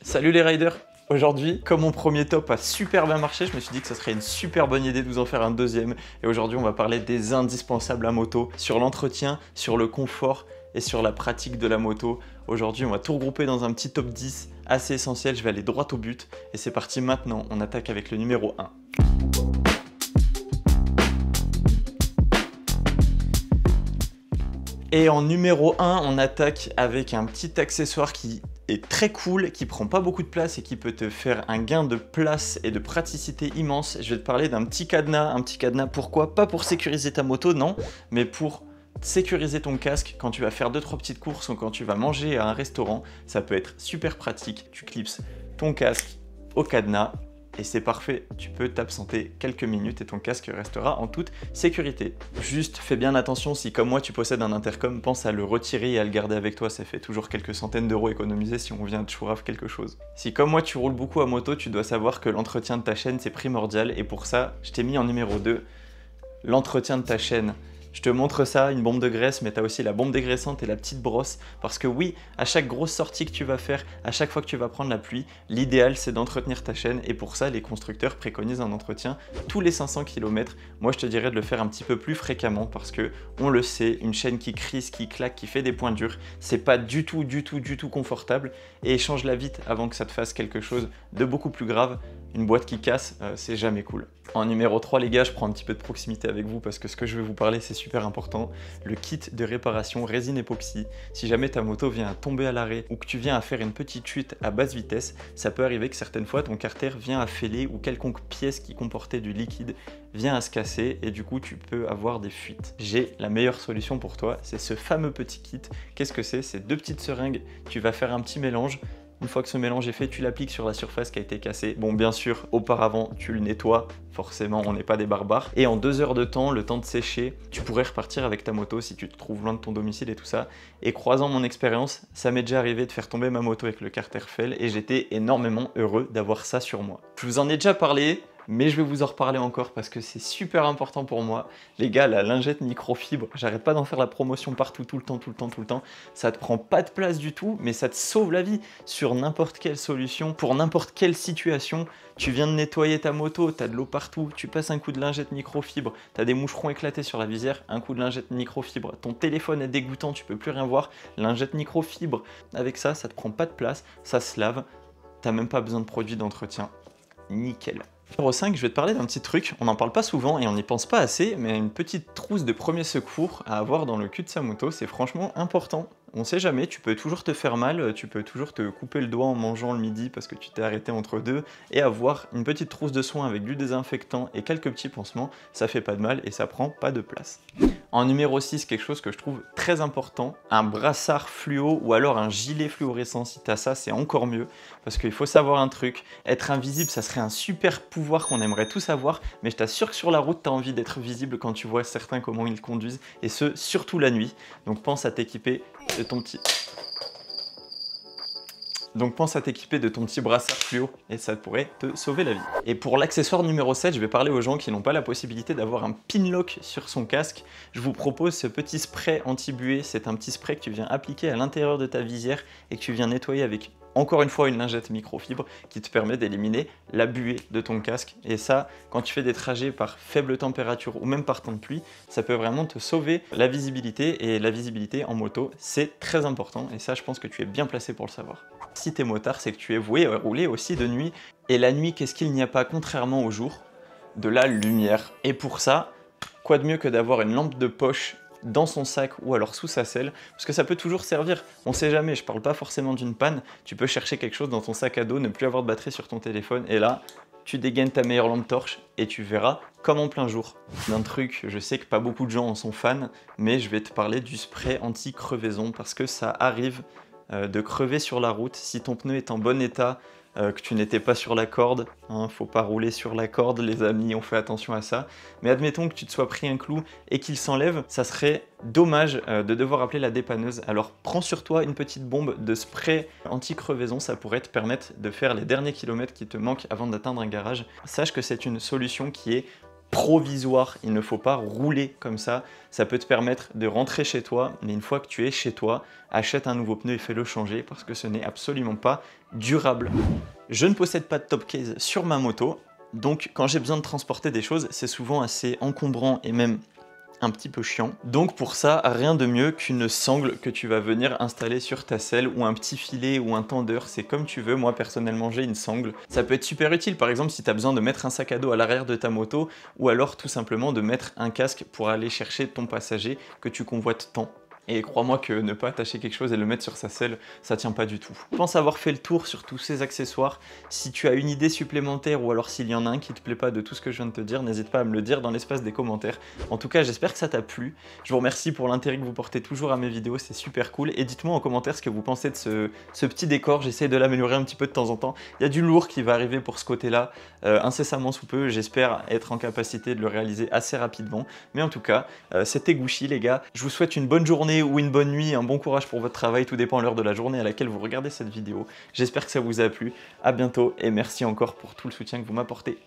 Salut les riders! Aujourd'hui, comme mon premier top a super bien marché, je me suis dit que ce serait une super bonne idée de vous en faire un deuxième. Et aujourd'hui, on va parler des indispensables à moto, sur l'entretien, sur le confort et sur la pratique de la moto. Aujourd'hui, on va tout regrouper dans un petit top 10 assez essentiel. Je vais aller droit au but. Et c'est parti maintenant, on attaque avec le numéro 1. Et en numéro 1, on attaque avec un petit accessoire qui est très cool, qui prend pas beaucoup de place et qui peut te faire un gain de place et de praticité immense. Je vais te parler d'un petit cadenas. Pourquoi? Pas pour sécuriser ta moto, non, mais pour sécuriser ton casque quand tu vas faire 2-3 petites courses ou quand tu vas manger à un restaurant. Ça peut être super pratique. Tu clipses ton casque au cadenas et c'est parfait, tu peux t'absenter quelques minutes et ton casque restera en toute sécurité. Juste fais bien attention, si comme moi tu possèdes un intercom, pense à le retirer et à le garder avec toi, ça fait toujours quelques centaines d'euros économisés si on vient de chourave quelque chose. Si comme moi tu roules beaucoup à moto, tu dois savoir que l'entretien de ta chaîne c'est primordial et pour ça, je t'ai mis en numéro 2, l'entretien de ta chaîne. Je te montre ça, une bombe de graisse, mais tu as aussi la bombe dégraissante et la petite brosse. Parce que oui, à chaque grosse sortie que tu vas faire, à chaque fois que tu vas prendre la pluie, l'idéal c'est d'entretenir ta chaîne. Et pour ça, les constructeurs préconisent un entretien tous les 500 km. Moi, je te dirais de le faire un petit peu plus fréquemment parce que, on le sait, une chaîne qui crisse, qui claque, qui fait des points durs, c'est pas du tout confortable. Et change-la vite avant que ça te fasse quelque chose de beaucoup plus grave. Une boîte qui casse, c'est jamais cool. En numéro 3, les gars, je prends un petit peu de proximité avec vous parce que ce que je vais vous parler, c'est super important. Le kit de réparation résine époxy. Si jamais ta moto vient à tomber à l'arrêt ou que tu viens à faire une petite chute à basse vitesse, ça peut arriver que certaines fois, ton carter vient à fêler ou quelconque pièce qui comportait du liquide vient à se casser et du coup, tu peux avoir des fuites. J'ai la meilleure solution pour toi, c'est ce fameux petit kit. Qu'est-ce que c'est? C'est 2 petites seringues, tu vas faire un petit mélange. Une fois que ce mélange est fait, tu l'appliques sur la surface qui a été cassée. Bon, bien sûr, auparavant, tu le nettoies. Forcément, on n'est pas des barbares. Et en 2 heures de temps, le temps de sécher, tu pourrais repartir avec ta moto si tu te trouves loin de ton domicile et tout ça. Et croisant mon expérience, ça m'est déjà arrivé de faire tomber ma moto avec le carter fail et j'étais énormément heureux d'avoir ça sur moi. Je vous en ai déjà parlé, mais je vais vous en reparler encore parce que c'est super important pour moi. Les gars, la lingette microfibre, j'arrête pas d'en faire la promotion partout, tout le temps. Ça te prend pas de place du tout, mais ça te sauve la vie sur n'importe quelle solution, pour n'importe quelle situation. Tu viens de nettoyer ta moto, t'as de l'eau partout, tu passes un coup de lingette microfibre, t'as des moucherons éclatés sur la visière, un coup de lingette microfibre, ton téléphone est dégoûtant, tu peux plus rien voir, lingette microfibre. Avec ça, ça te prend pas de place, ça se lave, t'as même pas besoin de produits d'entretien. Nickel. Numéro 5, je vais te parler d'un petit truc, on n'en parle pas souvent et on n'y pense pas assez, mais une petite trousse de premier secours à avoir dans le cul de sa moto, c'est franchement important. On sait jamais, tu peux toujours te faire mal, tu peux toujours te couper le doigt en mangeant le midi parce que tu t'es arrêté entre deux, et avoir une petite trousse de soins avec du désinfectant et quelques petits pansements, ça fait pas de mal et ça prend pas de place. En numéro 6, quelque chose que je trouve très important, un brassard fluo ou alors un gilet fluorescent. Si tu as ça, c'est encore mieux parce qu'il faut savoir un truc, être invisible, ça serait un super pouvoir qu'on aimerait tous avoir, mais je t'assure que sur la route, tu as envie d'être visible quand tu vois certains comment ils conduisent, et ce, surtout la nuit. Donc pense à t'équiper de ton petit... brassard fluo et ça pourrait te sauver la vie. Et pour l'accessoire numéro 7, je vais parler aux gens qui n'ont pas la possibilité d'avoir un pin lock sur son casque. Je vous propose ce petit spray anti-buée. C'est un petit spray que tu viens appliquer à l'intérieur de ta visière et que tu viens nettoyer avec, encore une fois, une lingette microfibre qui te permet d'éliminer la buée de ton casque. Et ça, quand tu fais des trajets par faible température ou même par temps de pluie, ça peut vraiment te sauver la visibilité. Et la visibilité en moto, c'est très important. Et ça, je pense que tu es bien placé pour le savoir. Si t'es motard, c'est que tu es voué à rouler aussi de nuit. Et la nuit, qu'est-ce qu'il n'y a pas, contrairement au jour? De la lumière. Et pour ça, quoi de mieux que d'avoir une lampe de poche dans son sac ou alors sous sa selle, parce que ça peut toujours servir, on sait jamais, je parle pas forcément d'une panne, tu peux chercher quelque chose dans ton sac à dos, ne plus avoir de batterie sur ton téléphone, et là, tu dégaines ta meilleure lampe torche et tu verras comme en plein jour. D'un truc, je sais que pas beaucoup de gens en sont fans, mais je vais te parler du spray anti-crevaison, parce que ça arrive de crever sur la route si ton pneu est en bon état, que tu n'étais pas sur la corde, hein, faut pas rouler sur la corde les amis, on fait attention à ça, mais admettons que tu te sois pris un clou et qu'il s'enlève, ça serait dommage de devoir appeler la dépanneuse, alors prends sur toi une petite bombe de spray anti-crevaison, ça pourrait te permettre de faire les derniers kilomètres qui te manquent avant d'atteindre un garage. Sache que c'est une solution qui est provisoire, il ne faut pas rouler comme ça peut te permettre de rentrer chez toi, mais une fois que tu es chez toi, achète un nouveau pneu et fais-le changer parce que ce n'est absolument pas durable. Je ne possède pas de top case sur ma moto, donc quand j'ai besoin de transporter des choses, c'est souvent assez encombrant et même un petit peu chiant. Donc pour ça, rien de mieux qu'une sangle que tu vas venir installer sur ta selle ou un petit filet ou un tendeur, c'est comme tu veux. Moi personnellement j'ai une sangle. Ça peut être super utile par exemple si tu as besoin de mettre un sac à dos à l'arrière de ta moto ou alors tout simplement de mettre un casque pour aller chercher ton passager que tu convoites tant. Et crois-moi que ne pas attacher quelque chose et le mettre sur sa selle, ça tient pas du tout. Je pense avoir fait le tour sur tous ces accessoires. Si tu as une idée supplémentaire ou alors s'il y en a un qui te plaît pas de tout ce que je viens de te dire, n'hésite pas à me le dire dans l'espace des commentaires. En tout cas, j'espère que ça t'a plu. Je vous remercie pour l'intérêt que vous portez toujours à mes vidéos, c'est super cool. Et dites-moi en commentaire ce que vous pensez de ce petit décor. J'essaie de l'améliorer un petit peu de temps en temps. Il y a du lourd qui va arriver pour ce côté-là, incessamment sous peu. J'espère être en capacité de le réaliser assez rapidement. Mais en tout cas, c'était Gouchi les gars. Je vous souhaite une bonne journée ou une bonne nuit, un bon courage pour votre travail, tout dépend de l'heure de la journée à laquelle vous regardez cette vidéo. J'espère que ça vous a plu, à bientôt et merci encore pour tout le soutien que vous m'apportez.